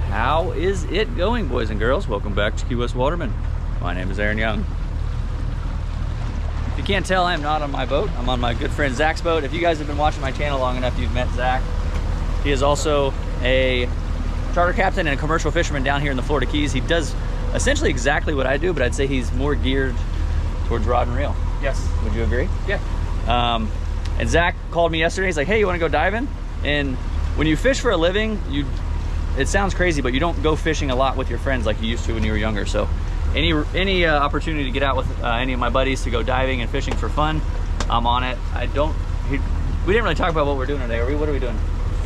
How is it going, boys and girls? Welcome back to Key West Waterman. My name is Aaron Young. If you can't tell, I'm not on my boat. I'm on my good friend Zach's boat. If you guys have been watching my channel long enough, you've met Zach. He is also a charter captain and a commercial fisherman down here in the Florida Keys. He does essentially exactly what I do, but I'd say he's more geared towards rod and reel. Yes. Would you agree? Yeah. And Zach called me yesterday. He's like, hey, you want to go diving? And when you fish for a living, it sounds crazy, but you don't go fishing a lot with your friends like you used to when you were younger. So any opportunity to get out with any of my buddies to go diving and fishing for fun, I'm on it. We didn't really talk about what we're doing today. What are we doing?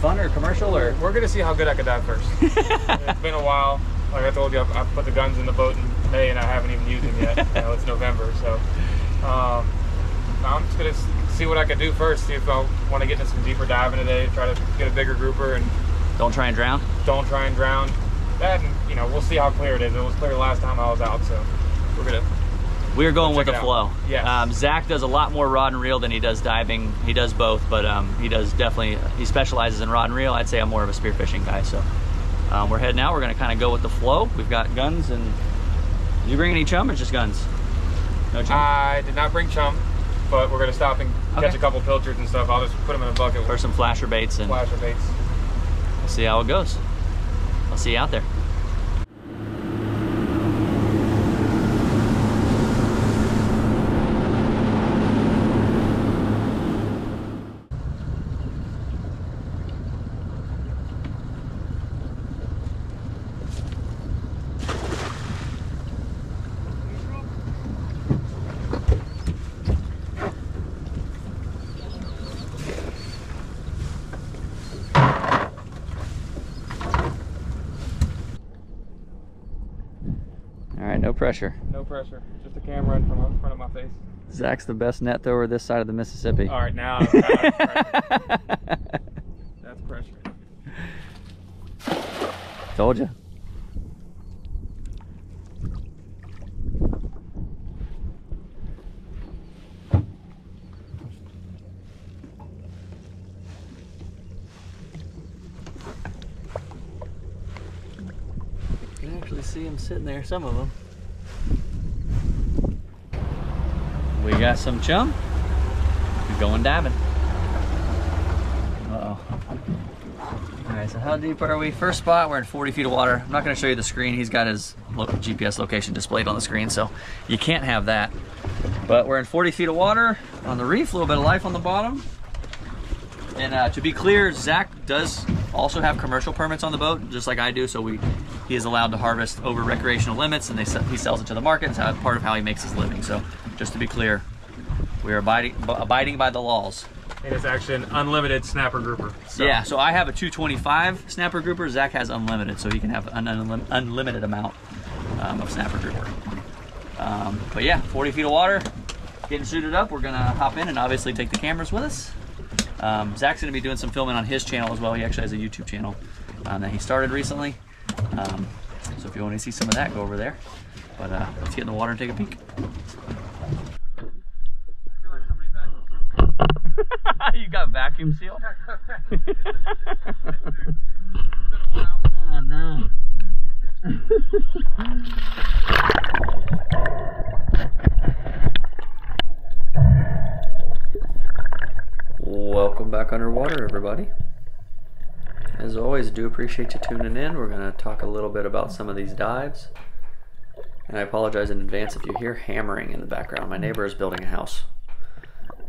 Fun or commercial? Or we're gonna see how good I can dive first. It's been a while. Like I told you, I put the guns in the boat in May and I haven't even used them yet. It's November, so I'm just gonna see what I can do first. See if I want to get into some deeper diving today. Try to get a bigger grouper and don't try and drown. Don't try and drown. That, and, we'll see how clear it is. It was clear last time I was out, so we're going with the flow. Yeah. Zach does a lot more rod and reel than he does diving. He does both, but he specializes in rod and reel. I'd say I'm more of a spearfishing guy. So we're heading out. We're going to kind of go with the flow. We've got guns. And did you bring any chum or just guns? No chum? I did not bring chum, but we're going to stop and catch a couple pilchards and stuff. I'll just put them in a bucket. Or some flasher baits. We'll see how it goes. I'll see you out there. No pressure. No pressure. Just a camera in front of my face. Zach's the best net thrower this side of the Mississippi. All right, now that's pressure. Told you. You can actually see them sitting there, some of them. We got some chum. We're going diving. Uh-oh. All right, so how deep are we? First spot, we're in 40 feet of water. I'm not gonna show you the screen. He's got his GPS location displayed on the screen, so you can't have that. But we're in 40 feet of water on the reef, a little bit of life on the bottom. And to be clear, Zach does also have commercial permits on the boat, just like I do, so he is allowed to harvest over recreational limits, and he sells it to the market. It's part of how he makes his living. So just to be clear, we are abiding by the laws. And it's actually an unlimited snapper grouper. So. Yeah, so I have a 225 snapper grouper. Zach has unlimited, so he can have an unlimited amount of snapper grouper. But yeah, 40 feet of water, getting suited up. We're gonna hop in and obviously take the cameras with us. Zach's gonna be doing some filming on his channel as well. He actually has a YouTube channel that he started recently. So if you want to see some of that, go over there. But let's get in the water and take a peek. You got vacuum seal? Oh no. Welcome back underwater, everybody. As always, do appreciate you tuning in. We're going to talk a little bit about some of these dives. And I apologize in advance if you hear hammering in the background. My neighbor is building a house,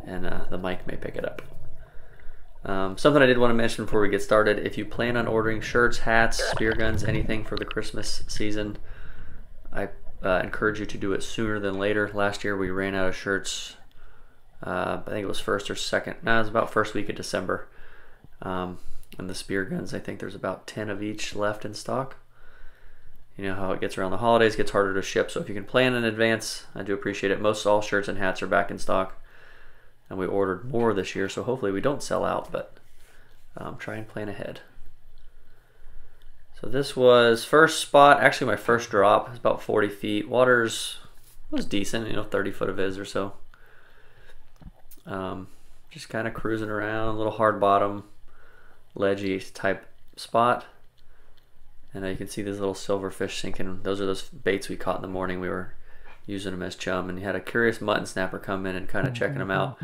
and the mic may pick it up. Something I did want to mention before we get started: if you plan on ordering shirts, hats, spear guns, anything for the Christmas season, I encourage you to do it sooner than later. Last year we ran out of shirts. I think it was first or second. No, it was about first week of December. And the spear guns, I think there's about 10 of each left in stock. You know how it gets around the holidays, gets harder to ship. So if you can plan in advance, I do appreciate it. Most all shirts and hats are back in stock. And we ordered more this year, so hopefully we don't sell out, but try and plan ahead. So this was first spot, actually my first drop. It's about 40 feet. Water's was decent, you know, 30 foot of viz or so. Just kind of cruising around, a little hard bottom, ledgy type spot. And you can see these little silver fish sinking. Those are those baits we caught in the morning. We were using them as chum, and you had a curious mutton snapper come in and kind of checking them out.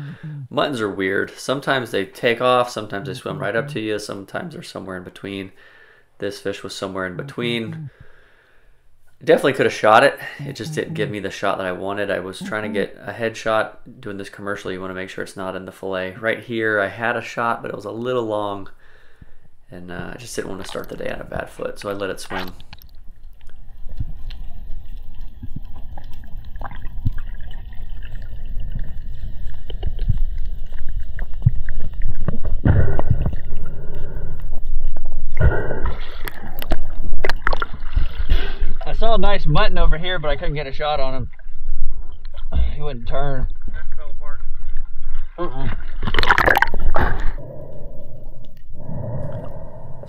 Muttons are weird. Sometimes they take off, sometimes they swim right up to you, sometimes they're somewhere in between. This fish was somewhere in between. Definitely could have shot it. It just didn't give me the shot that I wanted. I was trying to get a headshot. Doing this commercially, you want to make sure it's not in the fillet. Right here, I had a shot, but it was a little long, and I just didn't want to start the day on a bad foot, so I let it swim. I saw a nice mutton over here, but I couldn't get a shot on him. He wouldn't turn. That fell apart.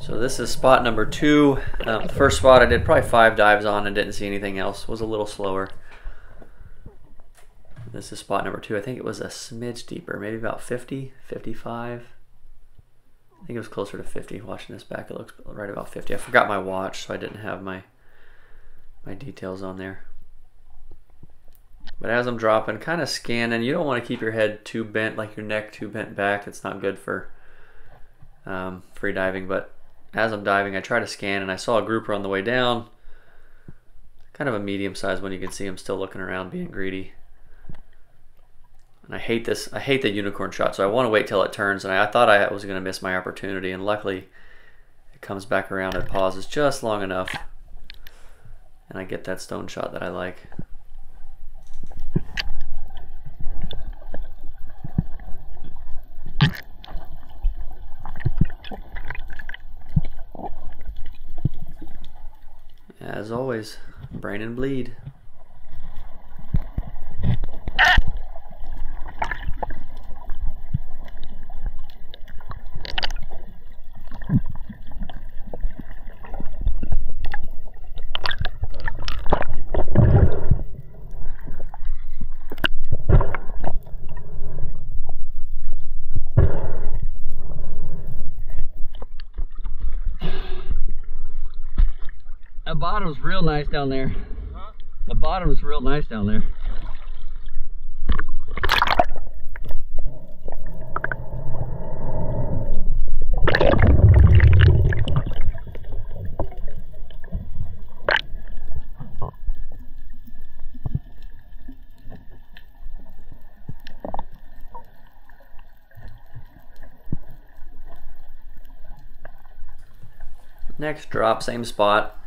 So this is spot number 2. The first spot I did probably 5 dives on and didn't see anything else. Was a little slower. This is spot number 2. I think it was a smidge deeper, maybe about 50, 55. I think it was closer to 50. Watching this back, it looks right about 50. I forgot my watch, so I didn't have my details on there. But as I'm dropping, kind of scanning, you don't want to keep your head too bent, like your neck too bent back. It's not good for free diving. But as I'm diving, I try to scan, and I saw a grouper on the way down. Kind of a medium-sized one. You can see him still looking around, being greedy. And I hate this. I hate the unicorn shot, so I want to wait till it turns. And I thought I was going to miss my opportunity, and luckily it comes back around and pauses just long enough, and I get that stone shot that I like. As always, brain and bleed. The bottom's real nice down there. Huh? The bottom's real nice down there. Next drop, same spot.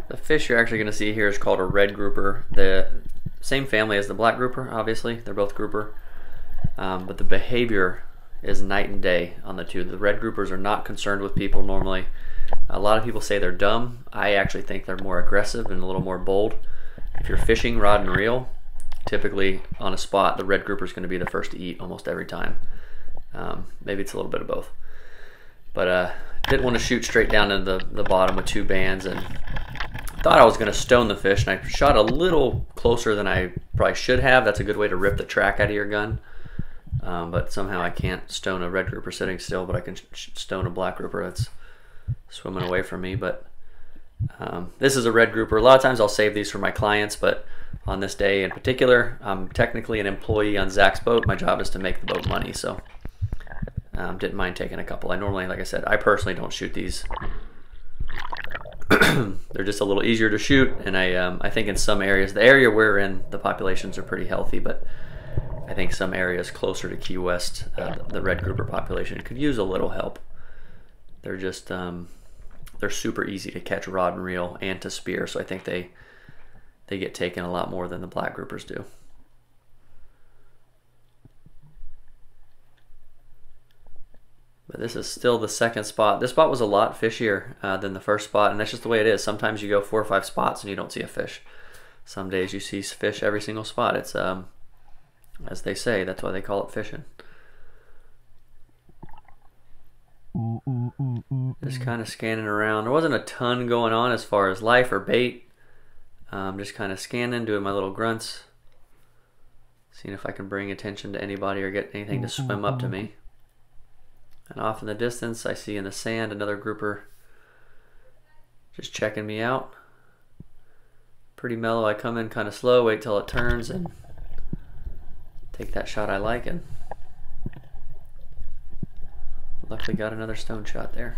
The fish you're actually going to see here is called a red grouper. The same family as the black grouper, obviously. They're both grouper. But the behavior is night and day on the two. The red groupers are not concerned with people normally. A lot of people say they're dumb. I actually think they're more aggressive and a little more bold. If you're fishing rod and reel, typically on a spot, the red grouper is going to be the first to eat almost every time. Maybe it's a little bit of both. But didn't want to shoot straight down into the bottom with 2 bands, and thought I was going to stone the fish, and I shot a little closer than I probably should have. That's a good way to rip the track out of your gun. But somehow I can't stone a red grouper sitting still, but I can stone a black grouper that's swimming away from me. But this is a red grouper. A lot of times I'll save these for my clients, but on this day in particular, I'm technically an employee on Zack's boat. My job is to make the boat money, so didn't mind taking a couple. I normally, like I said, I personally don't shoot these. They're just a little easier to shoot, and I think in some areas, the area we're in, the populations are pretty healthy, but I think some areas closer to Key West, the red grouper population could use a little help. They're just, they're super easy to catch rod and reel and to spear, so I think they get taken a lot more than the black groupers do. But this is still the second spot. This spot was a lot fishier than the first spot, and that's just the way it is. Sometimes you go 4 or 5 spots and you don't see a fish. Some days you see fish every single spot. It's, as they say, that's why they call it fishing. Just kind of scanning around. There wasn't a ton going on as far as life or bait. Just kind of scanning, doing my little grunts. Seeing if I can bring attention to anybody or get anything to swim up to me. And off in the distance, I see in the sand another grouper just checking me out. Pretty mellow. I come in kind of slow, wait till it turns, and take that shot I like, and luckily got another stone shot there.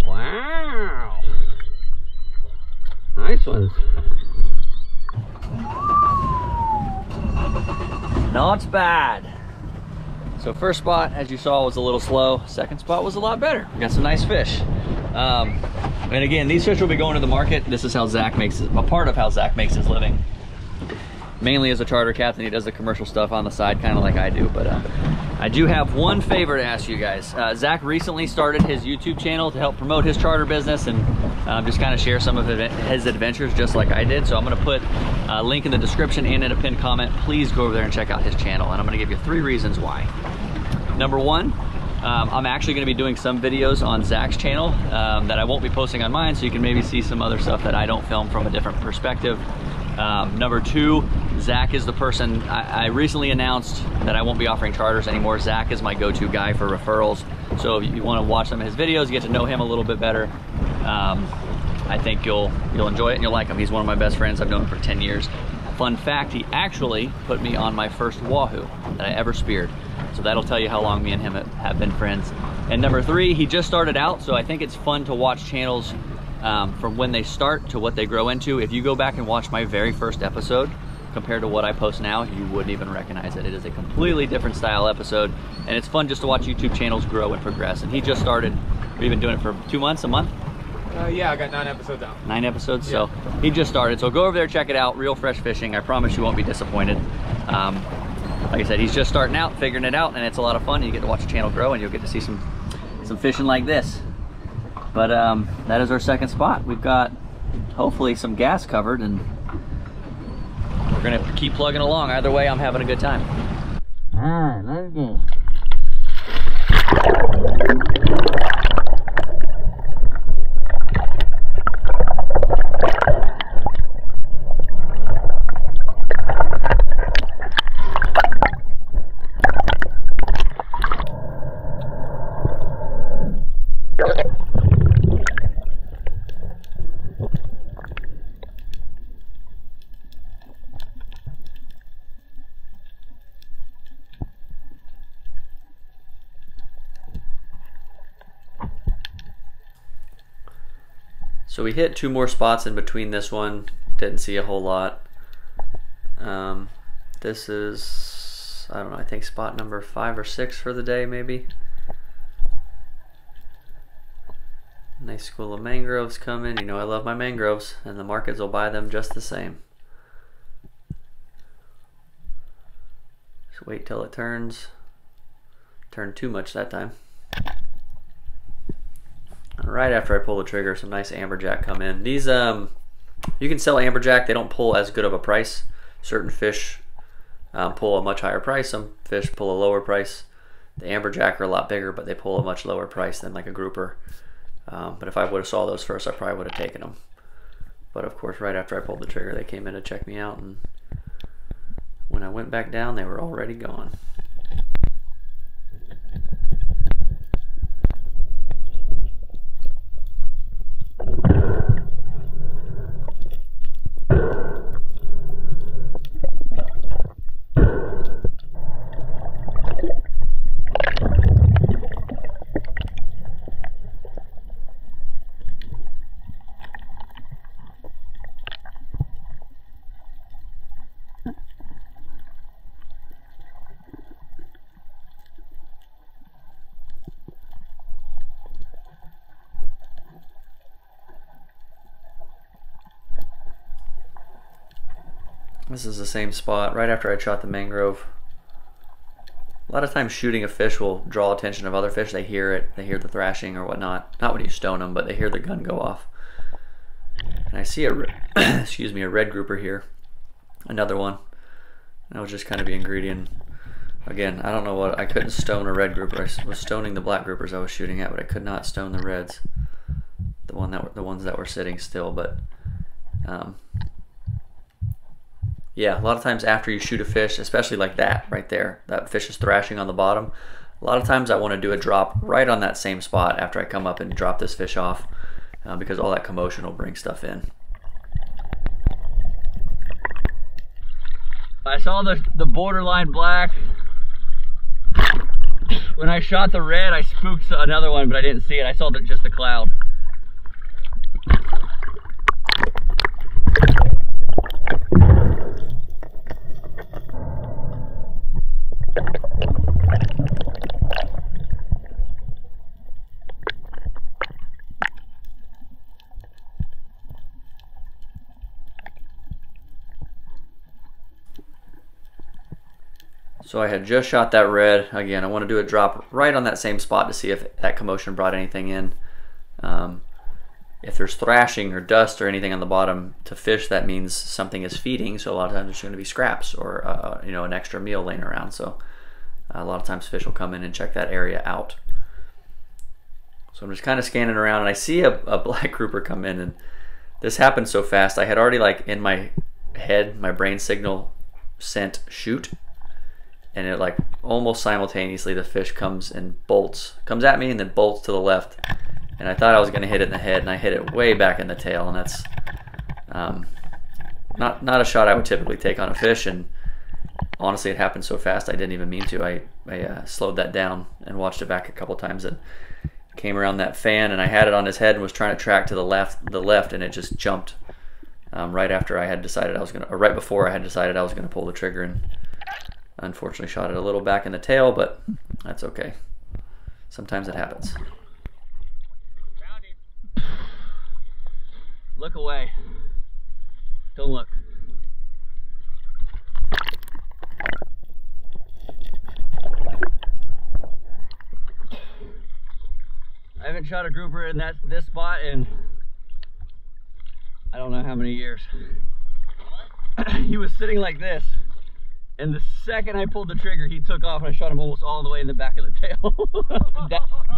Wow. Nice ones. Not bad. So first spot, as you saw, was a little slow. Second spot was a lot better. We got some nice fish. And again, these fish will be going to the market. This is how Zach makes it, a part of how Zach makes his living. Mainly as a charter captain, he does the commercial stuff on the side, kind of like I do. But I do have one favor to ask you guys. Zach recently started his YouTube channel to help promote his charter business and just kind of share some of his adventures, just like I did. So I'm going to put a link in the description and in a pinned comment. Please go over there and check out his channel. And I'm going to give you 3 reasons why. Number 1, I'm actually going to be doing some videos on Zach's channel that I won't be posting on mine, so you can maybe see some other stuff that I don't film from a different perspective. Number 2, Zach is the person, I recently announced that I won't be offering charters anymore. Zach is my go-to guy for referrals. So if you want to watch some of his videos, get to know him a little bit better. I think you'll enjoy it and you'll like him. He's one of my best friends. I've known him for 10 years. Fun fact, he actually put me on my first wahoo that I ever speared. So that'll tell you how long me and him have been friends. And number 3, he just started out, so I think it's fun to watch channels from when they start to what they grow into. If you go back and watch my very first episode compared to what I post now, you wouldn't even recognize it. It is a completely different style episode, and it's fun just to watch YouTube channels grow and progress. And he just started. We've been doing it for 2 months, a month? Yeah, I got 9 episodes out. 9 episodes, yeah. So he just started. So go over there, check it out. Real Fresh Fishing. I promise you won't be disappointed. Like I said, he's just starting out, figuring it out, and it's a lot of fun. You get to watch the channel grow, and you'll get to see some fishing like this. But that is our second spot. We've got hopefully some gas covered, and we're gonna keep plugging along. Either way, I'm having a good time. All right, let's go. So we hit 2 more spots in between this one. Didn't see a whole lot. This is, I don't know, I think spot number 5 or 6 for the day, maybe. Nice school of mangroves coming. You know I love my mangroves, and the markets will buy them just the same. Just wait till it turns. Turned too much that time. Right after I pull the trigger, some nice amberjack come in. These, you can sell amberjack. They don't pull as good of a price. Certain fish pull a much higher price. Some fish pull a lower price. The amberjack are a lot bigger, but they pull a much lower price than like a grouper. But if I would have saw those first, I probably would have taken them. But of course, right after I pulled the trigger, they came in to check me out, and when I went back down, they were already gone. This is the same spot right after I shot the mangrove. A lot of times shooting a fish will draw attention of other fish. They hear it, they hear the thrashing or whatnot. Not when you stone them, but they hear the gun go off. And I see a, excuse me, a red grouper here. Another one. And I was just kind of being greedy, and again, I don't know what, I couldn't stone a red grouper. I was stoning the black groupers I was shooting at, but I could not stone the reds. The ones that were sitting still, but yeah, a lot of times after you shoot a fish, especially like that right there, that fish is thrashing on the bottom. A lot of times I want to do a drop right on that same spot after I come up and drop this fish off, because all that commotion will bring stuff in. I saw the borderline black. When I shot the red, I spooked another one, but I didn't see it. I saw just the cloud. So I had just shot that red. Again, I want to do a drop right on that same spot to see if that commotion brought anything in. If there's thrashing or dust or anything on the bottom to fish, that means something is feeding. So a lot of times there's going to be scraps or you know, an extra meal laying around. So a lot of times fish will come in and check that area out. So I'm just kind of scanning around, and I see a black grouper come in, and this happened so fast. I had already, like, in my head, my brain signal sent shoot. And it, like, almost simultaneously the fish comes and bolts, comes at me and then bolts to the left. And I thought I was going to hit it in the head, and I hit it way back in the tail, and that's not a shot I would typically take on a fish. And honestly, it happened so fast I didn't even mean to. I slowed that down and watched it back a couple times, and came around that fan, and I had it on his head and was trying to track to the left, and it just jumped right after I had decided I was going to, or right before I had decided I was going to pull the trigger, and unfortunately shot it a little back in the tail, but that's okay. Sometimes it happens. Found him. Look away. Don't look. I haven't shot a grouper in this spot in I don't know how many years. He was sitting like this. And the second I pulled the trigger, he took off, and I shot him almost all the way in the back of the tail.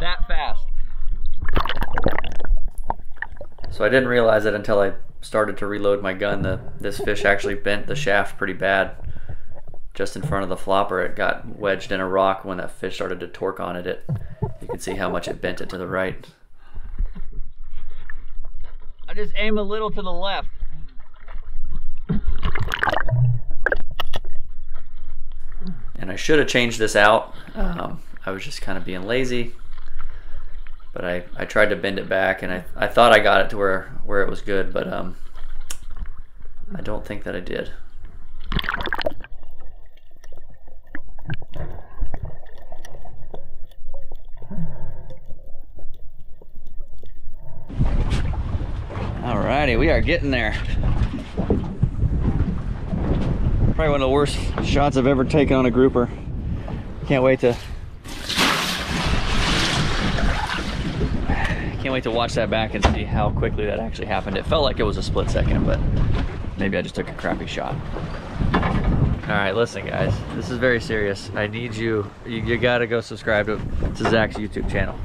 that fast. So I didn't realize it until I started to reload my gun. This fish actually bent the shaft pretty bad. Just in front of the flopper, it got wedged in a rock. When that fish started to torque on it, you can see how much it bent it to the right. I just aim a little to the left. And I should have changed this out. I was just kind of being lazy. But I tried to bend it back, and I thought I got it to where it was good, but I don't think that I did. Alrighty, we are getting there. Probably one of the worst shots I've ever taken on a grouper. Can't wait to watch that back and see how quickly that actually happened. It felt like it was a split second, but maybe I just took a crappy shot. All right, listen guys, this is very serious. I need you gotta go subscribe to Zach's YouTube channel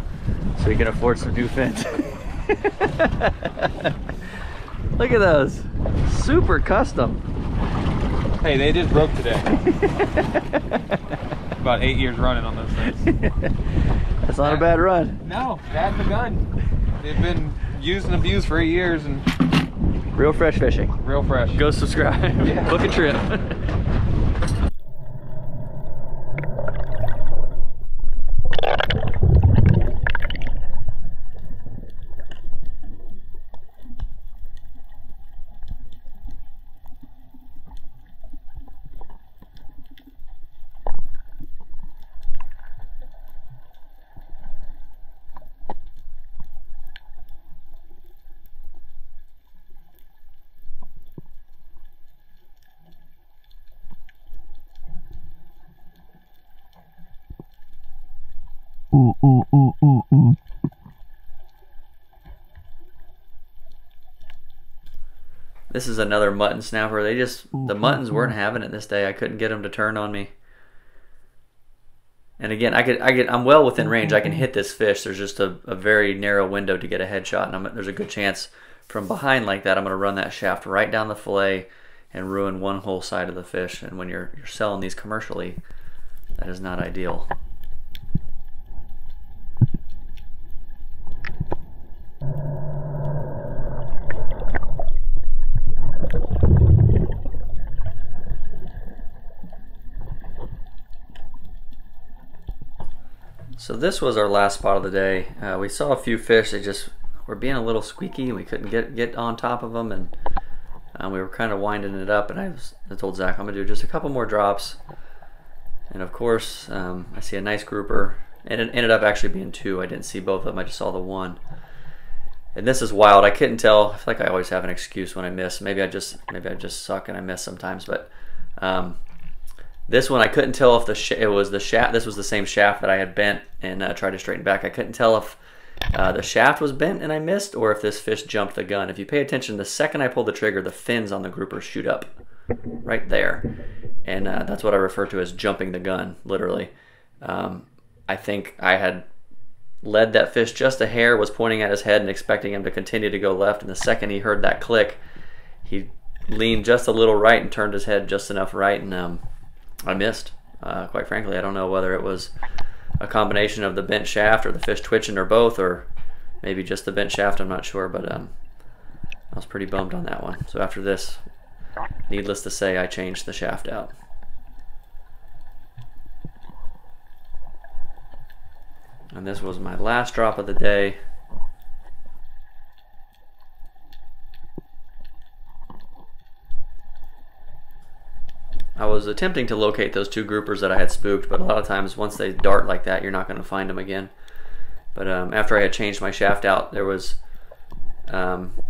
so he can afford some new fins. Look at those, super custom. Hey, they just broke today. About 8 years running on those things. That's not a bad run. No, that's the gun. They've been used and abused for 8 years, and real fresh fishing. Real fresh. Go subscribe. Yeah. Book a trip. This is another mutton snapper. The muttons weren't having it this day. I couldn't get them to turn on me. And again, I'm well within range. I can hit this fish. There's just a very narrow window to get a headshot, and there's a good chance from behind like that, I'm going to run that shaft right down the fillet and ruin one whole side of the fish. And when you're selling these commercially, that is not ideal. So this was our last spot of the day. We saw a few fish. They just were being a little squeaky, and we couldn't get on top of them, and we were kind of winding it up. And I told Zach I'm gonna do just a couple more drops. And of course, I see a nice grouper, and it ended up actually being two. I didn't see both of them. I just saw the one. And this is wild. I couldn't tell. I feel like I always have an excuse when I miss. Maybe I just suck and I miss sometimes. But this one I couldn't tell if it was the shaft. This was the same shaft that I had bent and tried to straighten back. I couldn't tell if the shaft was bent and I missed, or if this fish jumped the gun. If you pay attention, the second I pull the trigger, the fins on the grouper shoot up right there, and that's what I refer to as jumping the gun, literally. I think I had led that fish just a hair, was pointing at his head and expecting him to continue to go left, and the second he heard that click, he leaned just a little right and turned his head just enough right, and I missed. Quite frankly, I don't know whether it was a combination of the bent shaft or the fish twitching or both, or maybe just the bent shaft, I'm not sure, but I was pretty bummed on that one. So after this, needless to say, I changed the shaft out. And this was my last drop of the day. I was attempting to locate those two groupers that I had spooked, but a lot of times once they dart like that, you're not going to find them again. But after I had changed my shaft out, there was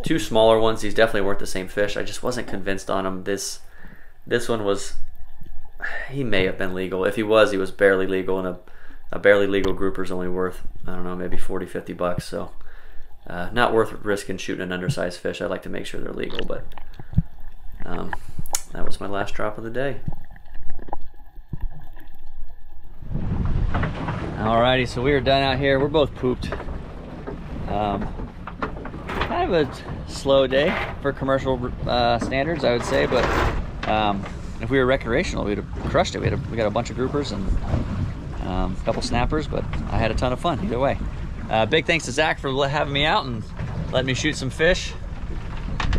two smaller ones. These definitely weren't the same fish. I just wasn't convinced on them. This one was, he may have been legal. If he was barely legal, and a barely legal grouper is only worth, I don't know, maybe 40, 50 bucks. So not worth risking shooting an undersized fish. I like to make sure they're legal, but that was my last drop of the day. Alrighty, so we are done out here. We're both pooped. Kind of a slow day for commercial standards, I would say, but if we were recreational, we'd have crushed it. We got a bunch of groupers and a couple snappers, but I had a ton of fun either way. Big thanks to Zach for having me out and letting me shoot some fish.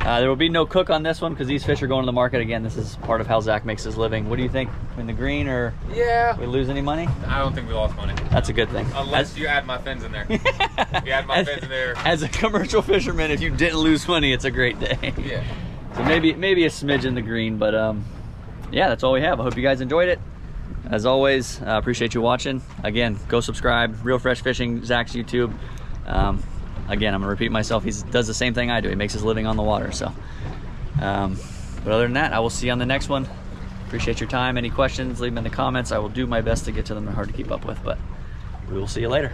There will be no cook on this one because these fish are going to the market again. This is part of how Zach makes his living. What do you think? In the green, or we lose any money? I don't think we lost money. That's a good thing. Unless you add my fins in there. If you add my fins in there. As a commercial fisherman, if you didn't lose money, it's a great day. Yeah. So maybe a smidge in the green, but yeah, that's all we have. I hope you guys enjoyed it. As always, appreciate you watching. Again, go subscribe. Real Fresh Fishing, Zach's YouTube. Again, I'm gonna repeat myself. He does the same thing I do. He makes his living on the water. So, but other than that, I will see you on the next one. Appreciate your time. Any questions, leave them in the comments. I will do my best to get to them. They're hard to keep up with, but we will see you later.